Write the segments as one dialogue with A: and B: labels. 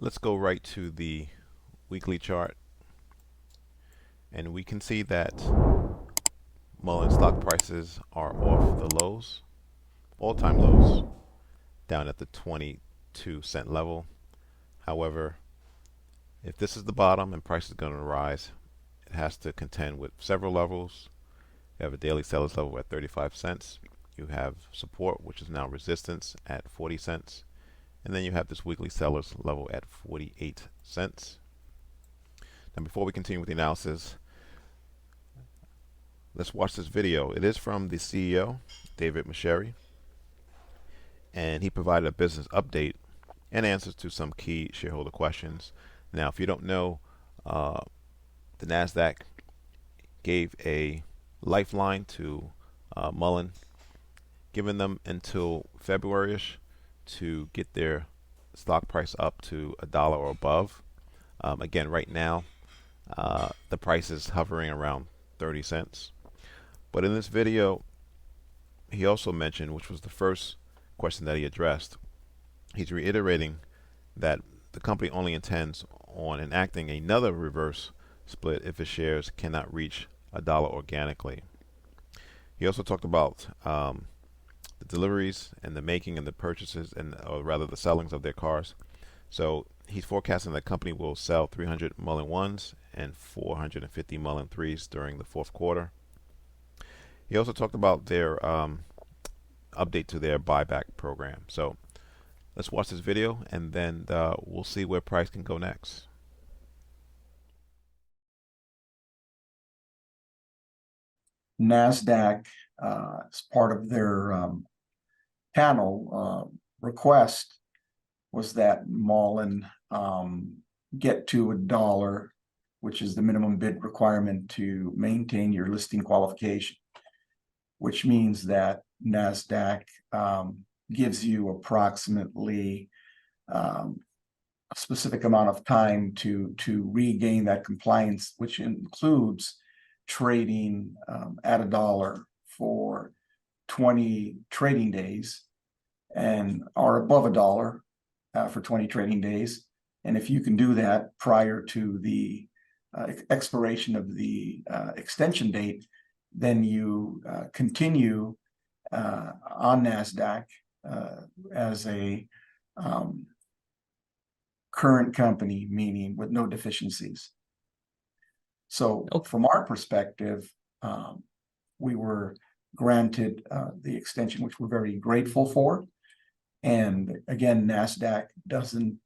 A: Let's go right to the weekly chart, and we can see that Mullen stock prices are off the lows, all-time lows, down at the 22-cent level. However, if this is the bottom and price is going to rise, it has to contend with several levels. You have a daily sellers level at 35 cents. You have support, which is now resistance, at 40 cents. And then you have this weekly sellers level at 48 cents. Now, before we continue with the analysis, let's watch this video. It is from the CEO, David Michery, and he provided a business update and answers to some key shareholder questions. Now, if you don't know, the NASDAQ gave a lifeline to Mullen, giving them until February-ish to get their stock price up to $1 or above. Again, right now, the price is hovering around 30 cents. But in this video, he also mentioned, which was the first question that he addressed, he's reiterating that the company only intends on enacting another reverse split if its shares cannot reach $1 organically. He also talked about the deliveries and the making and the purchases, and or rather the sellings of their cars. So he's forecasting that the company will sell 300 Mullen 1s and 450 Mullen 3s during the fourth quarter. He also talked about their update to their buyback program. So let's watch this video, and then we'll see where price can go next.
B: NASDAQ, as part of their panel request, was that Mullen get to $1, which is the minimum bid requirement to maintain your listing qualification, which means that NASDAQ gives you approximately a specific amount of time to regain that compliance, which includes trading at $1 for 20 trading days, and are above $1 for 20 trading days. And if you can do that prior to the expiration of the extension date, then you continue on NASDAQ as a current company, meaning with no deficiencies. So from our perspective, we were granted the extension, which we're very grateful for. And again, NASDAQ doesn't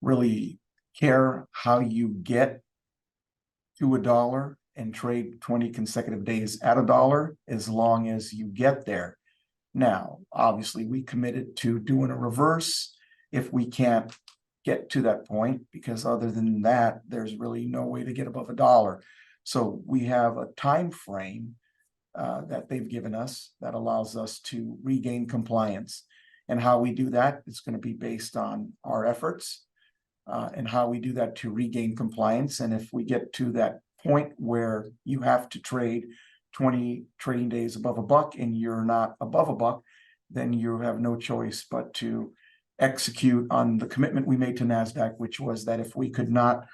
B: really care how you get to $1 and trade 20 consecutive days at $1, as long as you get there. Now, obviously, we committed to doing a reverse if we can't get to that point, because other than that, there's really no way to get above $1. So we have a time frame that they've given us that allows us to regain compliance. And how we do that is going to be based on our efforts and how we do that to regain compliance. And if we get to that point where you have to trade 20 trading days above $1 and you're not above $1, then you have no choice but to execute on the commitment we made to NASDAQ, which was that if we could not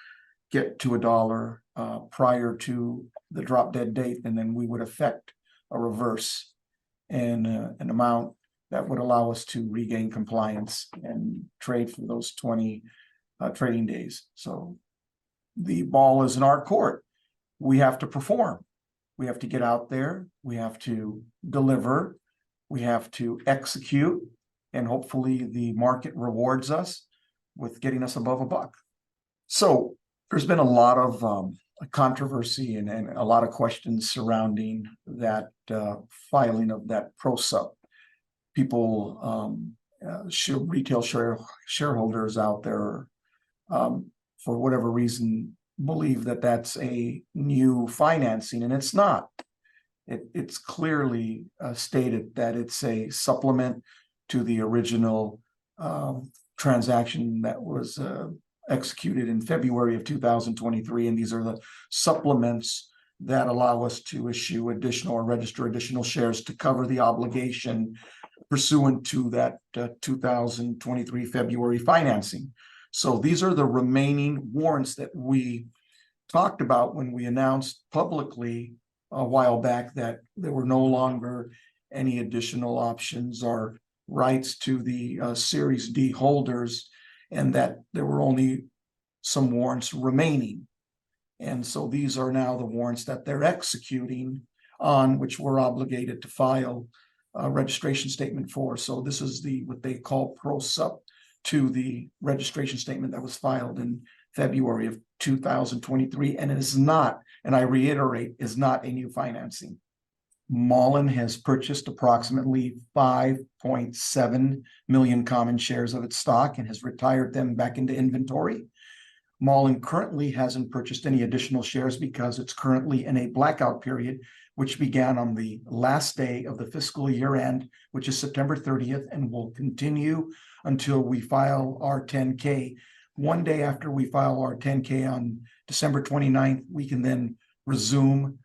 B: get to $1 prior to the drop dead date, and then we would effect a reverse and an amount that would allow us to regain compliance and trade for those 20 trading days. So the ball is in our court. We have to perform. We have to get out there. We have to deliver. We have to execute. And hopefully the market rewards us with getting us above $1. So there's been a lot of controversy and a lot of questions surrounding that filing of that pro sup. People, retail shareholders out there, for whatever reason, believe that that's a new financing, and it's not. It's clearly stated that it's a supplement to the original transaction that was executed in February of 2023. And these are the supplements that allow us to issue additional or register additional shares to cover the obligation pursuant to that 2023 February financing. So these are the remaining warrants that we talked about when we announced publicly a while back that there were no longer any additional options or rights to the Series D holders, and that there were only some warrants remaining. And so these are now the warrants that they're executing on, which we're obligated to file a registration statement for. So this is what they call pro-sup to the registration statement that was filed in February of 2023. And it is not, and I reiterate, is not a new financing. MULN has purchased approximately 5.7 million common shares of its stock and has retired them back into inventory. MULN currently hasn't purchased any additional shares because it's currently in a blackout period, which began on the last day of the fiscal year end, which is September 30th, and will continue until we file our 10K. One day after we file our 10K on December 29th, we can then resume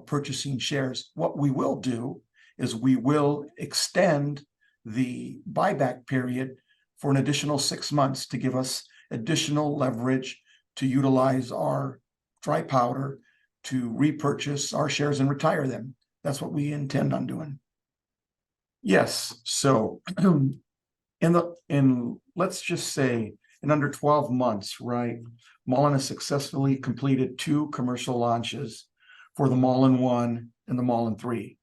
B: purchasing shares. What we will do is we will extend the buyback period for an additional 6 months to give us additional leverage to utilize our dry powder to repurchase our shares and retire them. That's what we intend on doing. Yes, so let's just say in under 12 months, right, MULN has successfully completed 2 commercial launches for the MULN 1 and the MULN 3.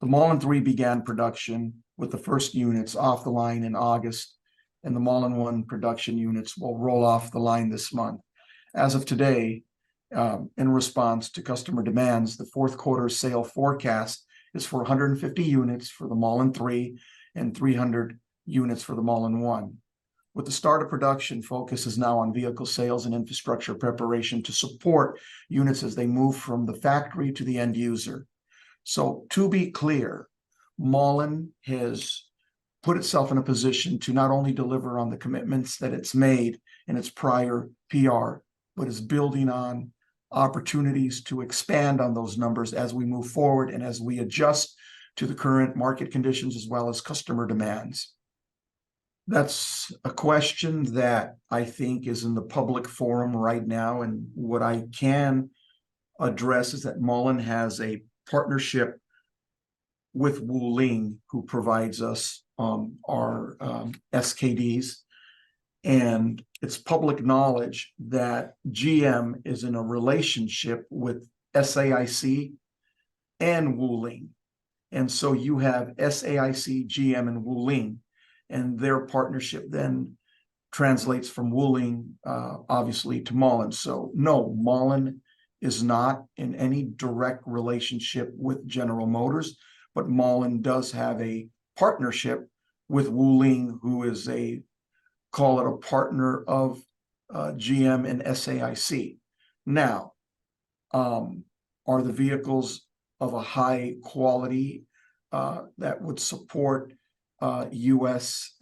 B: The MULN 3 began production with the first units off the line in August, and the MULN 1 production units will roll off the line this month. As of today, in response to customer demands, the fourth quarter sale forecast is for 150 units for the MULN 3 and 300 units for the MULN 1. With the start of production, focus is now on vehicle sales and infrastructure preparation to support units as they move from the factory to the end user. So to be clear, MULN has put itself in a position to not only deliver on the commitments that it's made in its prior PR, but is building on opportunities to expand on those numbers as we move forward and as we adjust to the current market conditions as well as customer demands. That's a question that I think is in the public forum right now. And what I can address is that MULN has a partnership with Wuling, who provides us our SKDs. And it's public knowledge that GM is in a relationship with SAIC and Wuling. And so you have SAIC, GM, and Wuling. And their partnership then translates from Wuling, obviously, to MULN. So no, MULN is not in any direct relationship with General Motors, but MULN does have a partnership with Wuling, who is call it a partner of GM and SAIC. Now, are the vehicles of a high quality that would support U.S.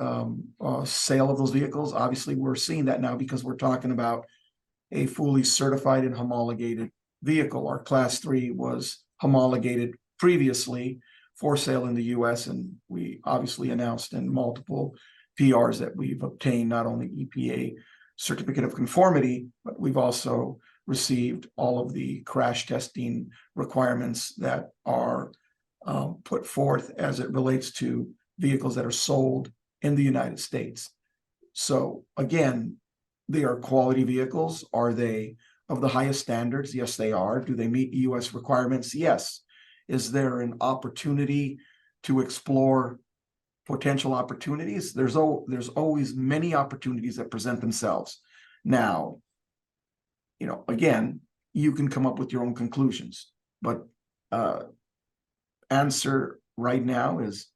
B: Sale of those vehicles? Obviously, we're seeing that now because we're talking about a fully certified and homologated vehicle. Our Class 3 was homologated previously for sale in the U.S., and we obviously announced in multiple PRs that we've obtained not only EPA certificate of conformity, but we've also received all of the crash testing requirements that are put forth as it relates to vehicles that are sold in the United States. So again, they are quality vehicles. Are they of the highest standards? Yes, they are. Do they meet U.S. requirements? Yes. Is there an opportunity to explore potential opportunities? There's always many opportunities that present themselves. Now, again, you can come up with your own conclusions, but answer right now is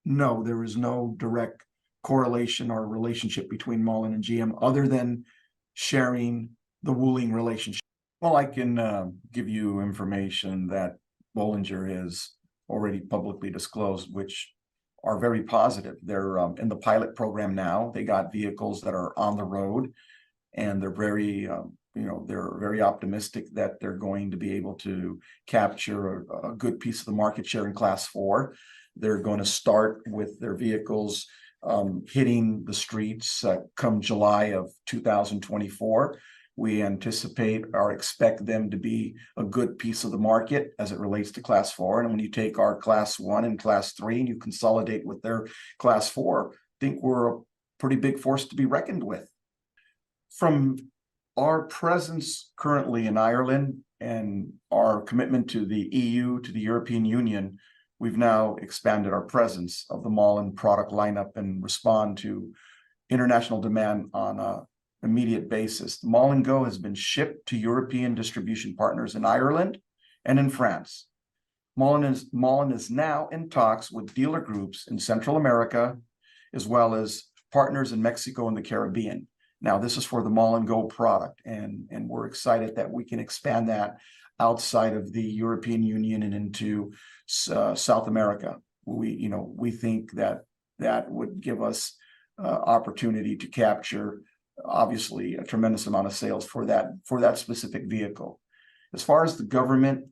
B: no, there is no direct correlation or relationship between MULN and GM other than sharing the Wuling relationship.
C: Well, I can give you information that Bollinger has already publicly disclosed, which are very positive. They're in the pilot program now. They got vehicles that are on the road, and they're very, they're very optimistic that they're going to be able to capture a good piece of the market share in Class 4. They're going to start with their vehicles hitting the streets come July of 2024. We anticipate or expect them to be a good piece of the market as it relates to Class 4. And when you take our Class 1 and Class 3 and you consolidate with their Class 4, I think we're a pretty big force to be reckoned with. From our presence currently in Ireland and our commitment to the EU, to the European Union, we've now expanded our presence of the MULN product lineup and respond to international demand on an immediate basis. The MULN Go has been shipped to European distribution partners in Ireland and in France. MULN is now in talks with dealer groups in Central America, as well as partners in Mexico and the Caribbean. Now, this is for the MULN Go product, and we're excited that we can expand that outside of the European Union and into South America. We think that would give us opportunity to capture, obviously, a tremendous amount of sales for that specific vehicle. As far as the government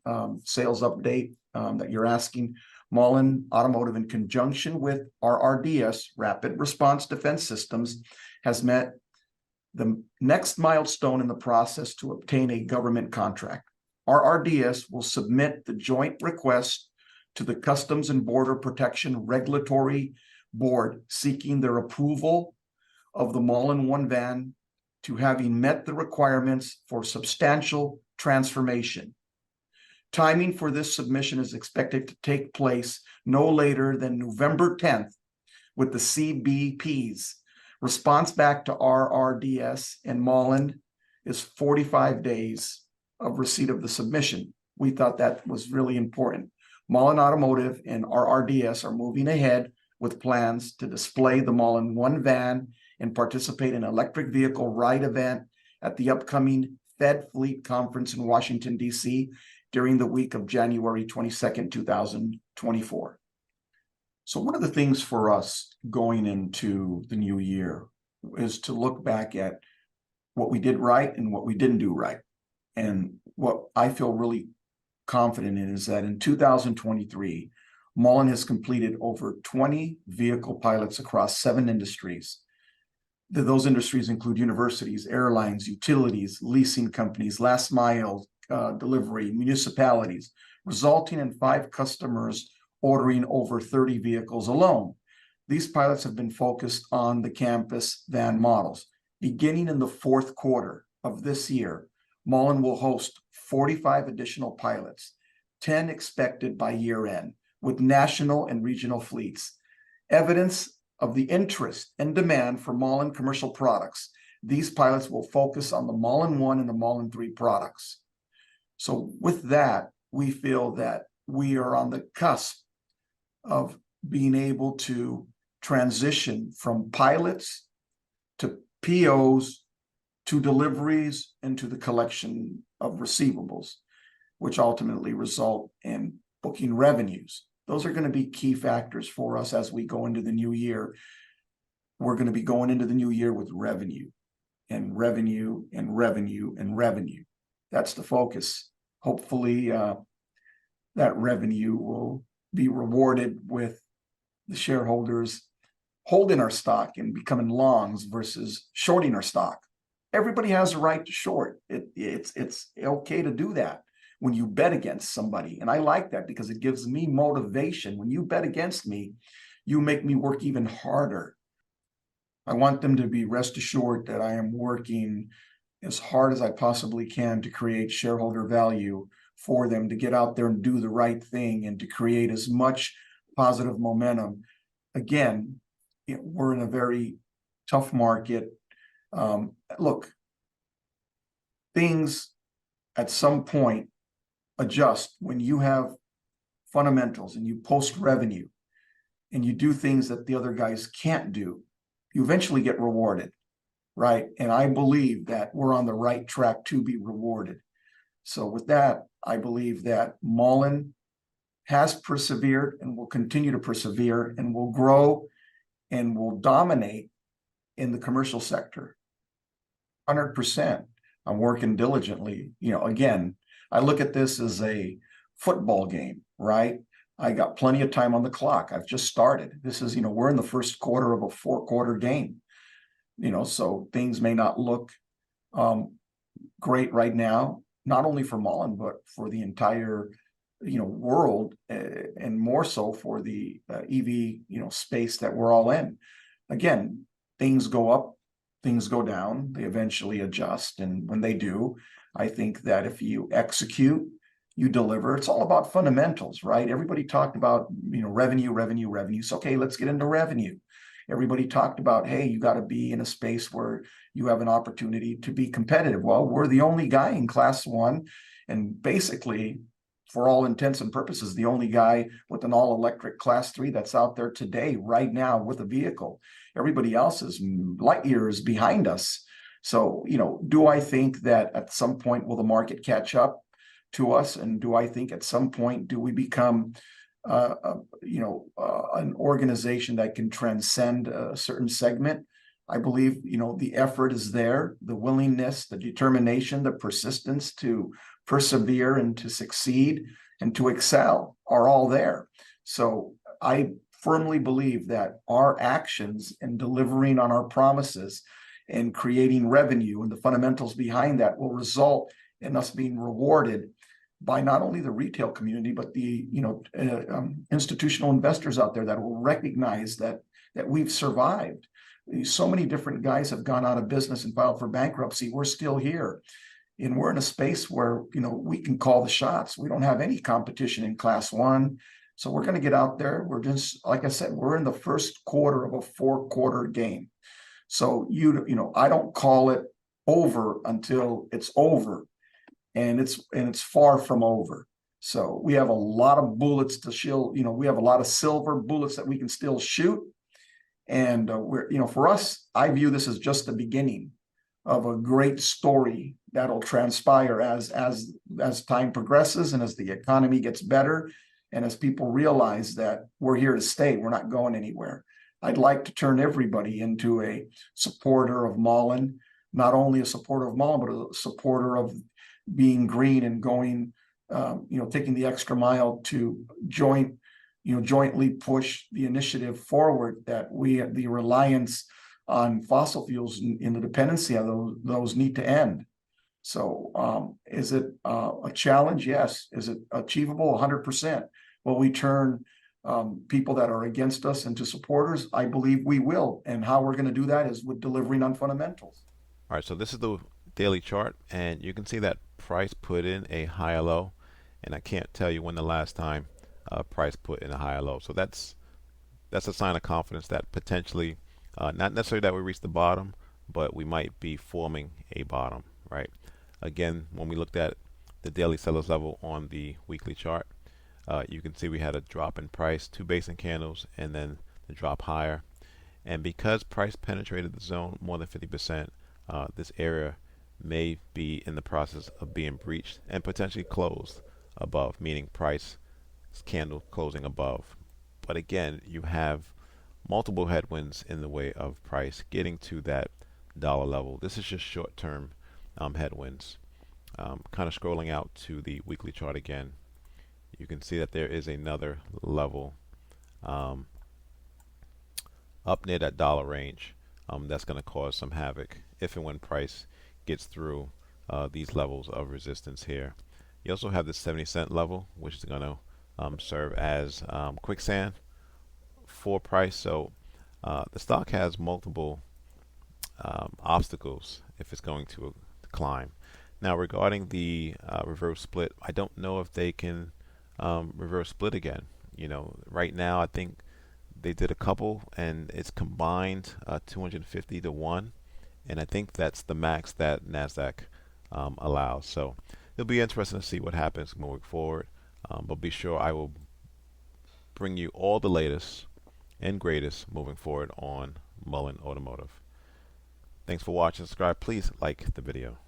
C: sales update that you're asking, Mullen Automotive, in conjunction with our RDS, Rapid Response Defense Systems, has met the next milestone in the process to obtain a government contract. Our RDS will submit the joint request to the Customs and Border Protection Regulatory Board, seeking their approval of the MULN 1 van to having met the requirements for substantial transformation. Timing for this submission is expected to take place no later than November 10th, with the CBP's response back to our RDS and MULN is 45 days of receipt of the submission. We thought that was really important. Mullen Automotive and our RDS are moving ahead with plans to display the MULN 1 van and participate in an electric vehicle ride event at the upcoming Fed Fleet Conference in Washington, D.C. during the week of January 22nd, 2024. So one of the things for us going into the new year is to look back at what we did right and what we didn't do right. And what I feel really confident in is that in 2023, Mullen has completed over 20 vehicle pilots across 7 industries. Those industries include universities, airlines, utilities, leasing companies, last mile delivery, municipalities, resulting in 5 customers ordering over 30 vehicles alone. These pilots have been focused on the campus van models. Beginning in the 4th quarter of this year, Mullen will host 45 additional pilots, 10 expected by year end, with national and regional fleets. Evidence of the interest and demand for Mullen commercial products. These pilots will focus on the MULN 1 and the MULN 3 products. So with that, we feel that we are on the cusp of being able to transition from pilots to POs to deliveries and to the collection of receivables, which ultimately result in booking revenues. Those are going to be key factors for us as we go into the new year. We're going to be going into the new year with revenue and revenue and revenue and revenue. That's the focus. Hopefully, that revenue will be rewarded with the shareholders holding our stock and becoming longs versus shorting our stock. Everybody has a right to short. It's okay to do that when you bet against somebody. And I like that because it gives me motivation. When you bet against me, you make me work even harder. I want them to be rest assured that I am working as hard as I possibly can to create shareholder value for them, to get out there and do the right thing and to create as much positive momentum. Again, we're in a very tough market. Look, things at some point adjust when you have fundamentals and you post revenue and you do things that the other guys can't do. You eventually get rewarded, right? And I believe that we're on the right track to be rewarded. So with that, I believe that Mullen has persevered and will continue to persevere and will grow and will dominate in the commercial sector. 100%. I'm working diligently. Again, I look at this as a football game, right?
B: I got plenty of time on the clock. I've just started. This is, we're in the first quarter of a 4-quarter game, so things may not look great right now, not only for Mullen, but for the entire, world, and more so for the EV, space that we're all in. Again, things go up, things go down, they eventually adjust. And when they do, I think that if you execute, you deliver. It's all about fundamentals, right? Everybody talked about, revenue. So, okay, let's get into revenue. Everybody talked about, hey, you got to be in a space where you have an opportunity to be competitive. Well, we're the only guy in class 1, and basically, for all intents and purposes, the only guy with an all-electric class 3 that's out there today, right now, with a vehicle. Everybody else is light years behind us. So, do I think that at some point will the market catch up to us? And do I think at some point do we become an organization that can transcend a certain segment? I believe, the effort is there, the willingness, the determination, the persistence to persevere and to succeed and to excel are all there. So I firmly believe that our actions in delivering on our promises and creating revenue and the fundamentals behind that will result in us being rewarded by not only the retail community, but the institutional investors out there that will recognize that we've survived. So many different guys have gone out of business and filed for bankruptcy. We're still here. And we're in a space where, we can call the shots. We don't have any competition in class 1. So we're going to get out there. We're just, like I said, we're in the first quarter of a 4-quarter game. So, I don't call it over until it's over. And it's far from over. So we have a lot of bullets to shield. We have a lot of silver bullets that we can still shoot. And for us, I view this as just the beginning of a great story that'll transpire as time progresses and as the economy gets better and as people realize that we're here to stay. We're not going anywhere. I'd like to turn everybody into a supporter of Mullen, not only a supporter of Mullen, but a supporter of being green and going, taking the extra mile to jointly push the initiative forward, that the reliance on fossil fuels and the dependency on those need to end. So is it a challenge? Yes. Is it achievable? 100%. Will we turn people that are against us into supporters? I believe we will. And how we're going to do that is with delivering on fundamentals.
A: All right, so this is the daily chart, and you can see that price put in a higher low, and I can't tell you when the last time price put in a higher low. So that's a sign of confidence that potentially, not necessarily that we reached the bottom, but we might be forming a bottom, right? Again, when we looked at the daily sellers level on the weekly chart, you can see we had a drop in price, 2 basing candles, and then the drop higher. And because price penetrated the zone more than 50%, this area may be in the process of being breached and potentially closed above, meaning price candle closing above. But again, you have multiple headwinds in the way of price getting to that dollar level. This is just short-term headwinds. Kind of scrolling out to the weekly chart again, you can see that there is another level up near that dollar range that's going to cause some havoc if and when price gets through these levels of resistance here. You also have the 70-cent level, which is going to serve as quicksand for price. So the stock has multiple obstacles if it's going to climb. Now, regarding the reverse split, I don't know if they can reverse split again. Right now I think they did a couple, and it's combined 250 to 1, and I think that's the max that NASDAQ allows. So it'll be interesting to see what happens moving forward. But be sure I will bring you all the latest and greatest moving forward on Mullen Automotive. Thanks for watching. Subscribe. Please like the video.